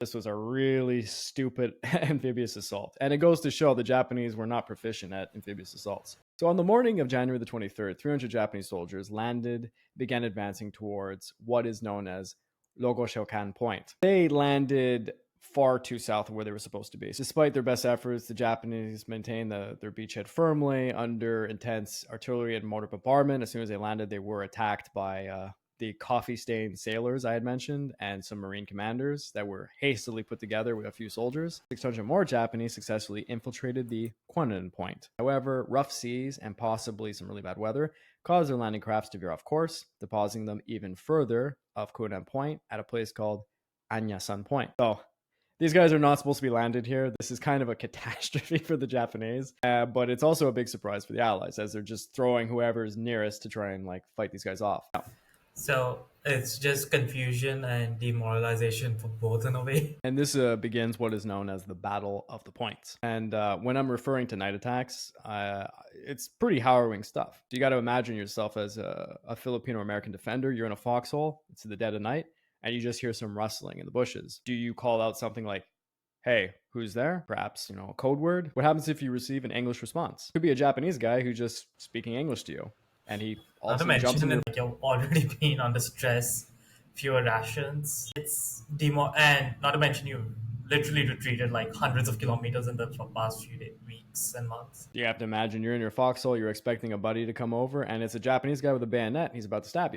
This was a really stupid amphibious assault. And it goes to show the Japanese were not proficient at amphibious assaults. So on the morning of January the 23rd, 300 Japanese soldiers landed, began advancing towards what is known as Logoshokan Point. They landed far too south of where they were supposed to be. Despite their best efforts, the Japanese maintained their beachhead firmly under intense artillery and mortar bombardment. As soon as they landed, they were attacked by the coffee-stained sailors I had mentioned and some Marine commanders that were hastily put together with a few soldiers. 600 more Japanese successfully infiltrated the Kwannon Point. However, rough seas and possibly some really bad weather caused their landing crafts to veer off course, depositing them even further off Kwannon Point at a place called Anyasan Point. So these guys are not supposed to be landed here. This is kind of a catastrophe for the Japanese, but it's also a big surprise for the Allies as they're just throwing whoever's nearest to try and fight these guys off. So it's just confusion and demoralization for both in a way. And this begins what is known as the Battle of the Points. And when I'm referring to night attacks, it's pretty harrowing stuff. You got to imagine yourself as a Filipino American defender. You're in a foxhole. It's the dead of night, and you just hear some rustling in the bushes. Do you call out something like, "Hey, who's there?" Perhaps, a code word? What happens if you receive an English response? It could be a Japanese guy who's just speaking English to you, and he Not to also jumps mention, in. you've already been under stress, fewer rations. It's demo, and not to mention you literally retreated like hundreds of kilometers in the past few weeks and months. You have to imagine you're in your foxhole, you're expecting a buddy to come over, and it's a Japanese guy with a bayonet. He's about to stab you.